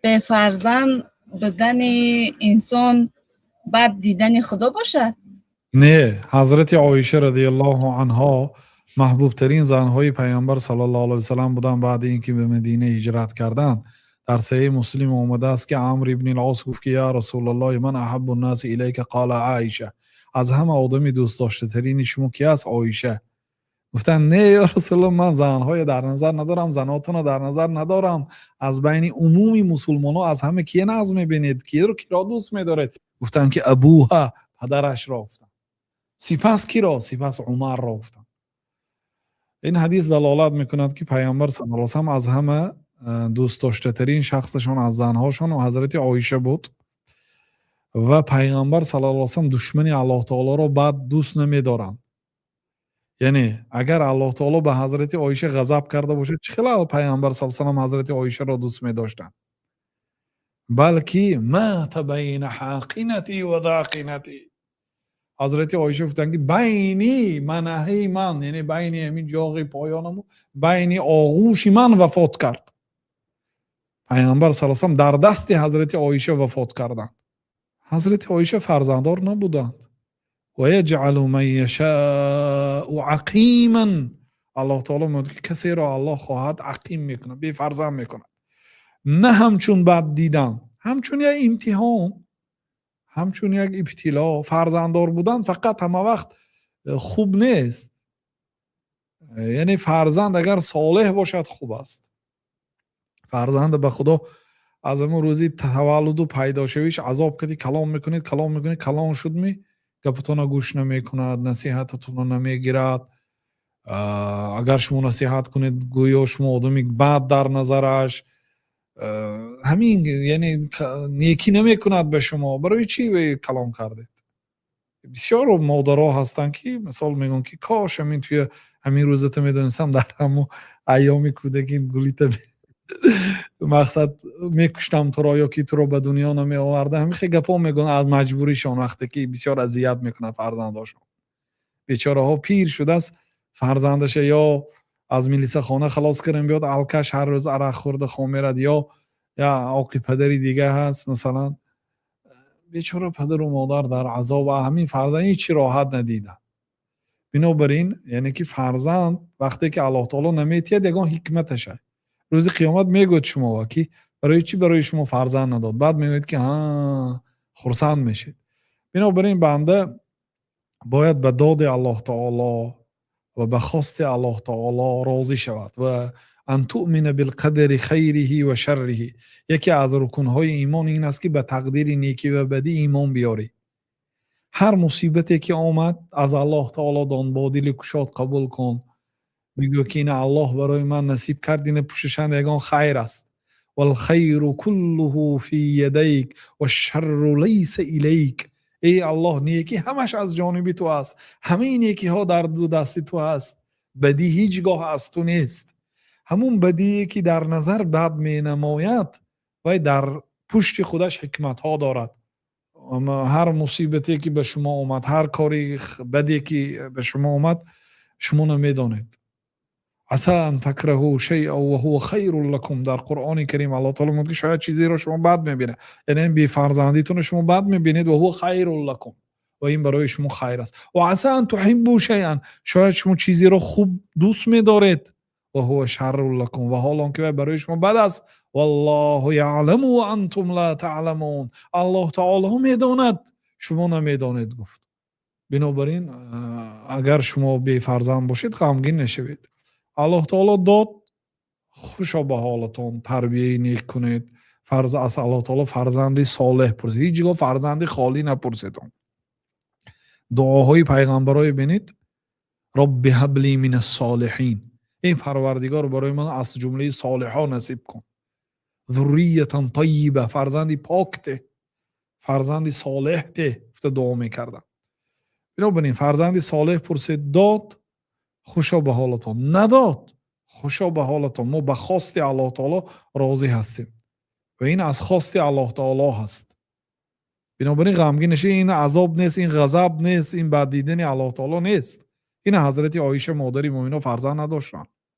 به فرزند بدن انسان بعد دیدن خدا باشد؟ نه، حضرت عایشه رضی الله عنها محبوب ترین زنهای پیامبر صلی الله علیه و سلم بودن. بعد اینکه به مدینه هجرت کردند در صحیح مسلم آمده است که عمرو ابن العاص گفت که یا رسول الله من احب الناس الیک قال عایشه، از همه آدمی دوست داشته ترین شما کی است؟ عایشه. گفتن نه یا رسول الله من زنهای در نظر ندارم، زناتون رو در نظر ندارم، از بین عمومی مسلمان ها از همه کی ناز میبینید، کی رو کی را دوست میدارید؟ گفتن که ابوها، پدرش را. گفتن سپس کی را؟ سپس عمر را. گفتن این حدیث دلالت میکند که پیامبر صلی الله علیه و سلم از همه دوست داشته ترین شخصشون از زنهاشون و حضرت عایشه بود و پیامبر صلی الله علیه و سلم دشمن الله تعالی را بد دوست نمیدارند. یعنی اگر الله تعالی به حضرت عایشه غضب کرده باشه چه خلال پیامبر صلی الله علیه و سلم حضرت عایشه را دوست می‌داشتند؟ بلکه مات بین حاقنتی و ذاقنتی، حضرت عایشه گفتند که بینی منهی من، یعنی بین همین جاغ پایانم بین آغوش من وفات کرد. پیامبر صلی الله علیه و سلم در دست حضرت عایشه وفات کردند. حضرت عایشه فرزنددار نبودند. و یجعل من یشاء عقیما، الله تعالی میگه که کسی را الله خواهد عقیم میکنه، بی فرزند میکنه. نه همچون بد دیدن، همچون یک امتحان، همچون یک ابتلا. فرزنددار بودن فقط همه وقت خوب نیست، یعنی فرزند اگر صالح باشد خوب است. فرزند به خدا از همون روزی تولد و پیدا شویش عذاب کردی، کلام میکنید کلام شد می گپتون گوش نمیکند، نصیحتتون نمیگیرد. اگر شما نصیحت کنید گویا شما آدمی بد در نظرش، همین یعنی نیکی نمیکند به شما. برای چی کلام کردید؟ بسیار مادرها هستن که مثال میگن که کاش همین توی همین روزت میدونستم در همون ایام کودکی گلیت مقصد میکشتم تو را یا که تو را به دنیا نمی آورده. همین خیلی گپا میگن از مجبوریشان، وقتی که بسیار اذیت میکنه فرزنداشون. بیچاره ها پیر شده است، فرزندش یا از ملیسه خانه خلاص کردن بیاد الکش هر روز عرق خورده خامیرد، یا آقی پدری دیگه هست مثلا بیچاره پدر و مادر در عذاب و همین فرزند هیچی راحت ندیده. بنابراین یعنی که فرزند وقتی که الله تعالی نمیتید یگان حکمتشه. روز قیامت میگوید شما که برای چی برای شما فرزند نداد، بعد میگوید که ها خرسند میشید. بنابراین بنده باید به داد الله تعالی و به خواست الله تعالی راضی شود و ان تؤمن بالقدر خیره و شره. یکی از رکنهای ایمان این است که به تقدیر نیکی و بدی ایمان بیاری. هر مصیبتی که آمد از الله تعالی دان، با دل گشاد قبول کن. میگو که این الله برای من نصیب کرد، این پوششند یگان خیر است. والخیر كله فی یدیک والشر لیس الیک. ای الله نیکی همش از جانب تو است، همه نیکی ها در دو دست تو است، بدی هیچگاه از تو نیست. همون بدی که در نظر بد می نماید و در پشت خودش حکمت ها دارد. هر مصیبتی که به شما اومد، هر کاری بدی که به شما اومد، شما نمیدانید. عسى ان تکرهوا شیئا و هو خیر لكم. در قرآن کریم الله تعالی میگه شاید چیزی رو شما بد میبینید، یعنی بی فرزندیتون شما بد میبینید، و هو خیر لكم، و این برای شما خیر است. و عسى ان تحبوا شیئا، شاید شما چیزی رو خوب دوست میدارید، و هو شر لكم، و حال که برای شما بد است. والله یعلم و انتم لا تعلمون. الله تعالی میداند شما نمیدانید. گفت بنابراین اگر شما بی فرزند باشید غمگین نشوید. الله تعالی داد، خوشا به حالتون، تربیه نیک کنید. از الله تعالی فرزندی صالح پرسید، هیچ جگاه فرزندی خالی نپرسید. دعاهای پیغمبرای بینید، رب هب لی من الصالحین، ای پروردگار برای من از جمله صالحان نصیب کن. ذریه طیبه، فرزندی پاک ده، فرزندی صالح ده. دعا میکردن. بنابراین فرزندی صالح پرسید، داد، خوشا به حالتون. نداد، خوشا به حالتون. ما به خواست الله تعالی راضی هستیم و این از خواست الله تعالی هست. بنابراین غمگین نشید. این عذاب نیست، این غضب نیست، این بد دیدن الله تعالی نیست. این حضرت عایشه مادر مومنان فرزند نداشتن.